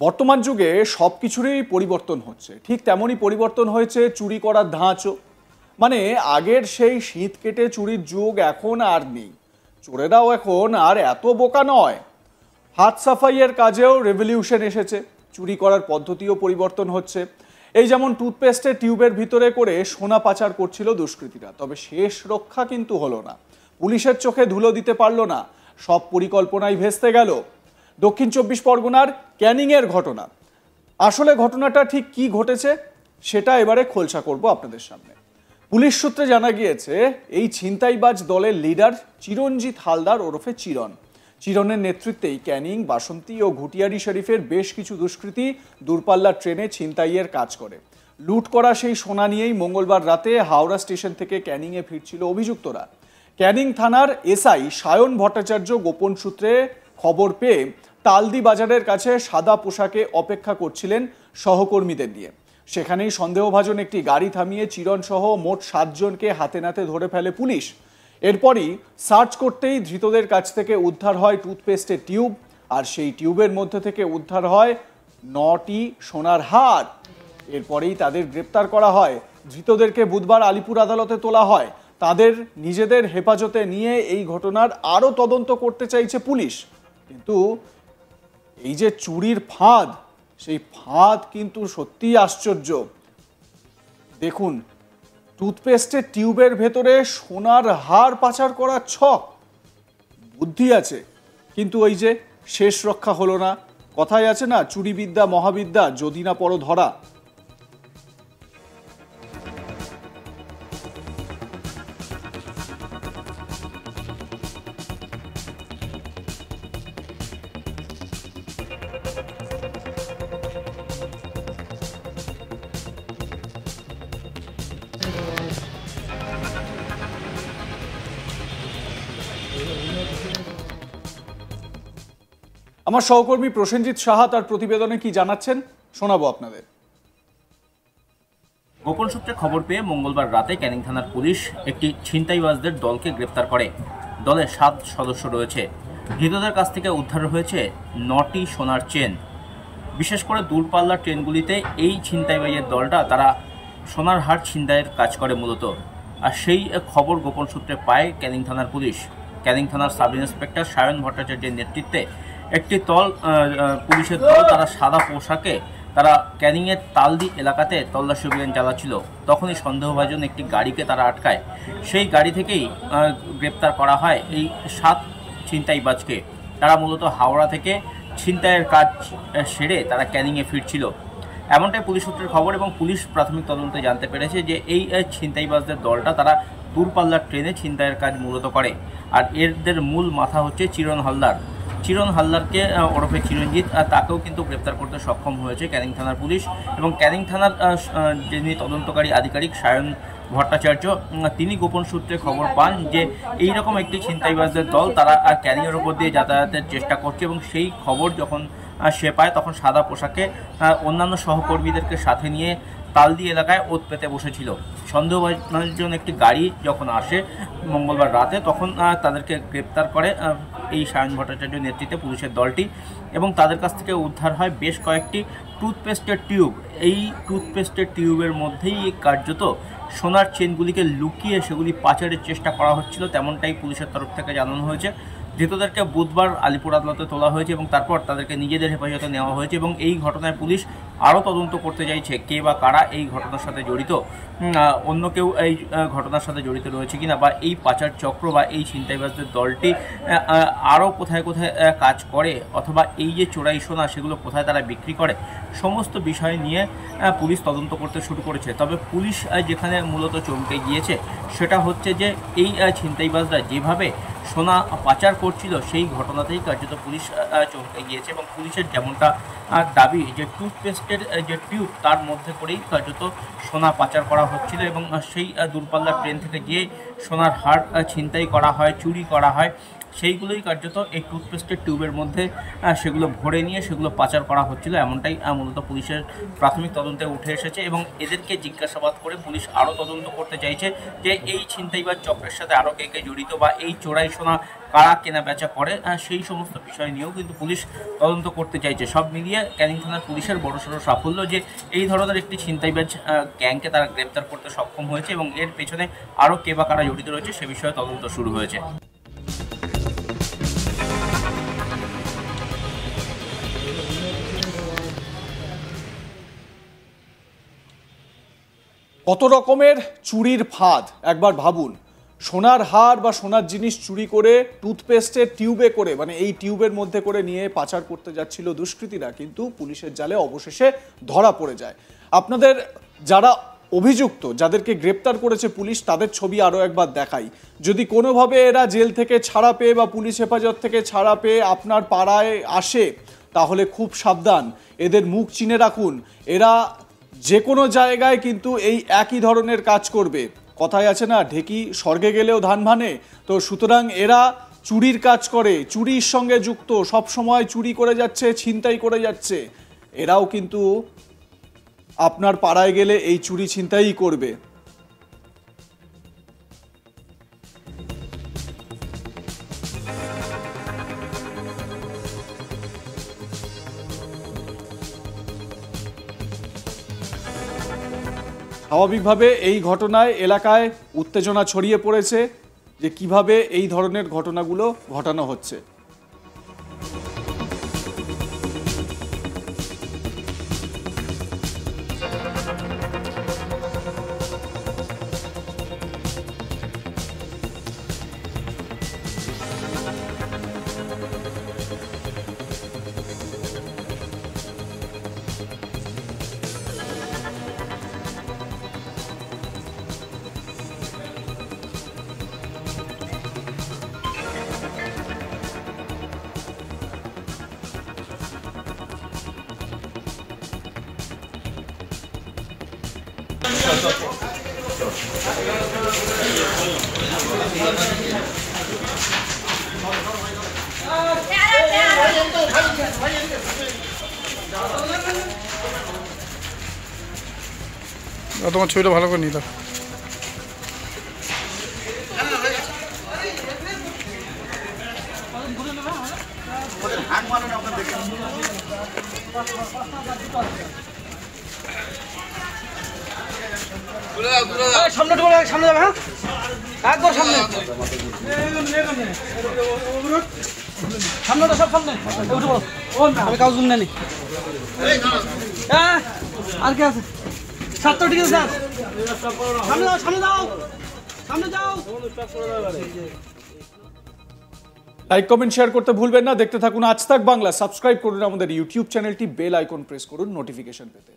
বর্তমান যুগে সব কিছুরই পরিবর্তন হচ্ছে, ঠিক তেমনই পরিবর্তন হয়েছে চুরি করার ধাঁচও। মানে আগের সেই শীত কেটে চুরির যুগ এখন আর নেই। চোরেরাও এখন আর এত বোকা নয়। হাত সাফাইয়ের কাজেও রেভলিউশন এসেছে, চুরি করার পদ্ধতিও পরিবর্তন হচ্ছে। এই যেমন টুথপেস্টের টিউবের ভিতরে করে সোনা পাচার করছিল দুষ্কৃতীরা, তবে শেষ রক্ষা কিন্তু হলো না। পুলিশের চোখে ধুলো দিতে পারলো না, সব পরিকল্পনাই ভেস্তে গেল। দক্ষিণ 24 পরগনার ক্যানিংয়ের ঘটনা। আসলে ঘটনাটা ঠিক কি ঘটেছে সেটা এবারে খোলসা করব আপনাদের সামনে। পুলিশ সূত্রে জানা গিয়েছে এই ছিনতাইবাজ দলের লিডার চিরঞ্জিত হালদার ওরফে চিরনের নেতৃত্বেই ক্যানিং, বাসন্তী ও ঘুটিয়ারি শরীফের বেশ কিছু দুষ্কৃতী দূরপাল্লার ট্রেনে ছিনতাইয়ের কাজ করে। লুট করা সেই সোনা নিয়েই মঙ্গলবার রাতে হাওড়া স্টেশন থেকে ক্যানিংয়ে ফিরছিল অভিযুক্তরা। ক্যানিং থানার এসআই সায়ন ভট্টাচার্য গোপন সূত্রে খবর পেয়ে তালদি বাজারের কাছে সাদা পোশাকে অপেক্ষা করছিলেন সহকর্মীদের নিয়ে। সেখানেই সন্দেহভাজন একটি গাড়ি থামিয়ে চিরন সহ মোট 7 জনকে হাতে নাতে ধরে ফেলে পুলিশ। এরপরই সার্চ করতেই ধৃতদের কাছ থেকে উদ্ধার হয় টুথপেস্টের টিউব, আর সেই টিউবের মধ্যে থেকে উদ্ধার হয় 9টি সোনার হার। এরপরেই তাদের গ্রেপ্তার করা হয়। ধৃতদেরকে বুধবার আলিপুর আদালতে তোলা হয়। তাদের নিজেদের হেফাজতে নিয়ে এই ঘটনার আরও তদন্ত করতে চাইছে পুলিশ। কিন্তু এই যে চুরির ফাঁদ, সেই ফাঁদ কিন্তু সত্যিই আশ্চর্য। দেখুন, টুথপেস্টের টিউবের ভেতরে সোনার হার পাচার করার ছক। বুদ্ধি আছে, কিন্তু ওই যে শেষ রক্ষা হলো না। কথায় আছে না, চুরি বিদ্যা মহাবিদ্যা, যদি না পড়ো ধরা। আমার সহকর্মী প্রসেনজিৎ সাহা তার প্রতিবেদনে কি জানাচ্ছেন শোনাবো আপনাদের। গোপন সূত্রে খবর পেয়ে মঙ্গলবার রাতে ক্যানিং থানার পুলিশ একটি ছিনতাইবাজদের দলকে গ্রেপ্তার করে। দলে 7 সদস্য রয়েছে। ধৃতদের কাছ থেকে উদ্ধার হয়েছে 9টি সোনার চেন। বিশেষ করে দূরপাল্লার ট্রেনগুলিতে এই ছিনতাইবাজের দলটা তারা সোনার হার ছিনতাইয়ের কাজ করে মূলত। আর সেই খবর গোপন সূত্রে পায় ক্যানিং থানার পুলিশ। ক্যানিং থানার সাব ইন্সপেক্টর সায়ন ভট্টাচার্যের নেতৃত্বে একটি পুলিশের দল তারা সাদা পোশাকে তারা ক্যানিংয়ের তালদি এলাকাতে তল্লাশি অভিযান চালাচ্ছিল। তখনই সন্দেহভাজন একটি গাড়িকে তারা আটকায়। সেই গাড়ি থেকেই গ্রেপ্তার করা হয় এই 7 ছিনতাইবাজকে। তারা মূলত হাওড়া থেকে ছিনতাইয়ের কাজ সেরে তারা ক্যানিংয়ে ফিরছিল, এমনটাই পুলিশ সূত্রের খবর। এবং পুলিশ প্রাথমিক তদন্তে জানতে পেরেছে যে এই ছিনতাইবাজদের দলটা তারা দূরপাল্লার ট্রেনে ছিনতাইয়ের কাজ মূলত করে। আর এদের মূল মাথা হচ্ছে চিরন হালদারকে ওরফে চিরঞ্জিত, তাকেও কিন্তু গ্রেপ্তার করতে সক্ষম হয়েছে ক্যানিং থানার পুলিশ। এবং ক্যানিং থানার যিনি তদন্তকারী আধিকারিক সায়ন ভট্টাচার্য, তিনি গোপন সূত্রে খবর পান যে এইরকম একটি ছিনতাইবাজদের দল তারা ক্যানিংয়ের ওপর দিয়ে যাতায়াতের চেষ্টা করছে। এবং সেই খবর যখন সে পায় তখন সাদা পোশাকে অন্যান্য সহকর্মীদেরকে সাথে নিয়ে তালদি এলাকায় ওত পেতে বসেছিল। সন্দেহভাজন একটি গাড়ি যখন আসে মঙ্গলবার রাতে, তখন তাদেরকে গ্রেপ্তার করে এই সায়ন ভট্টাচার্যের নেতৃত্বে পুলিশের দলটি। এবং তাদের কাছ থেকে উদ্ধার হয় বেশ কয়েকটি টুথপেস্টের টিউব। এই টুথপেস্টের টিউবের মধ্যেই কার্যত সোনার চেনগুলিকে লুকিয়ে সেগুলি পাচারের চেষ্টা করা হচ্ছিল, তেমনটাই পুলিশের তরফ থেকে জানানো হয়েছে। ধৃতদেরকে বুধবার আলিপুর আদালতে তোলা হয়েছে এবং তারপর তাদেরকে নিজেদের হেফাজতে নেওয়া হয়েছে। এবং এই ঘটনায় পুলিশ আরও তদন্ত করতে চাইছে কে বা কারা এই ঘটনার সাথে জড়িত, অন্য কেউ এই ঘটনার সাথে জড়িত রয়েছে কিনা, বা এই পাচার চক্র বা এই ছিনতাইবাজদের দলটি আরও কোথায় কোথায় কাজ করে, অথবা এই যে চোরাই সোনা সেগুলো কোথায় তারা বিক্রি করে, সমস্ত বিষয় নিয়ে পুলিশ তদন্ত করতে শুরু করেছে। তবে পুলিশ যেখানে মূলত চমকে গিয়েছে সেটা হচ্ছে যে এই ছিনতাইবাজরা যেভাবে সোনা পাচার করছিল সেই ঘটনাতেই কার্যত পুলিশ চমকে গিয়েছে। এবং পুলিশের যেমনটা দাবি যে টুথপেস্টের যে টিউব তার মধ্যে করেই কার্যত সোনা পাচার করা হচ্ছিল। এবং সেই দূরপাল্লার ট্রেন থেকে যে সোনার হার ছিনতাই করা হয়, চুরি করা হয়, সেইগুলোই কার্যত এই টুথপেস্টের টিউবের মধ্যে সেগুলো ভরে নিয়ে সেগুলো পাচার করা হচ্ছিল, এমনটাই মূলত পুলিশের প্রাথমিক তদন্তে উঠে এসেছে। এবং এদেরকে জিজ্ঞাসাবাদ করে পুলিশ আরও তদন্ত করতে চাইছে যে এই ছিনতাইবাজ চক্রের সাথে আরও কে কে জড়িত বা এই চোরাই সোনা কারা কেনা বেচা করে, সেই সমস্ত বিষয় নিয়েও কিন্তু পুলিশ তদন্ত করতে চাইছে। সব মিলিয়ে ক্যানিং থানার পুলিশের বড়সড় সাফল্য যে এই ধরনের একটি ছিনতাইবাজ গ্যাংকে তারা গ্রেপ্তার করতে সক্ষম হয়েছে এবং এর পেছনে আরও কে বা কারা জড়িত রয়েছে সে বিষয়ে তদন্ত শুরু হয়েছে। কত রকমের চুরির ফাঁদ একবার ভাবুন। সোনার হার বা সোনার জিনিস চুরি করে টুথপেস্টের টিউবে করে, মানে এই টিউবের মধ্যে করে নিয়ে পাচার করতে যাচ্ছিল দুষ্কৃতীরা, কিন্তু পুলিশের জালে অবশেষে ধরা পড়ে যায়। আপনাদের যারা অভিযুক্ত, যাদেরকে গ্রেপ্তার করেছে পুলিশ, তাদের ছবি আরও একবার দেখাই। যদি কোনোভাবে এরা জেল থেকে ছাড়া পেয়ে বা পুলিশ হেফাজত থেকে ছাড়া পেয়ে আপনার পাড়ায় আসে, তাহলে খুব সাবধান, এদের মুখ চিনে রাখুন। এরা যে কোনো জায়গায় কিন্তু এই একই ধরনের কাজ করবে। কথায় আছে না, ঢেকি স্বর্গে গেলেও ধান ভানে। তো সুতরাং এরা চুরির কাজ করে, চুরির সঙ্গে যুক্ত, সব সময় চুরি করে যাচ্ছে, ছিনতাই করে যাচ্ছে। এরাও কিন্তু আপনার পাড়ায় গেলে এই চুরি ছিনতাই করবে। স্বাভাবিকভাবে এই ঘটনায় এলাকায় উত্তেজনা ছড়িয়ে পড়েছে যে কিভাবে এই ধরনের ঘটনাগুলো ঘটানো হচ্ছে। তোমার ছবিটা ভালো করে নিতাম। সামনে সামনে যাবে, হ্যাঁ একবার সামনে সামনে তো সব সামনে উঠে পড়ো। আমি কাগজ নেই, হ্যাঁ আর কে আছে? সাতটা ঠিক আছে স্যার, সামনে যাও সামনে যাও সামনে যাও। লাইক কমেন্ট শেয়ার করতে ভুলবেন না। দেখতে থাকুন আজ তাক বাংলা। সাবস্ক্রাইব করুন আমাদের ইউটিউব চ্যানেলটি, বেল আইকন প্রেস করুন নোটিফিকেশন পেতে।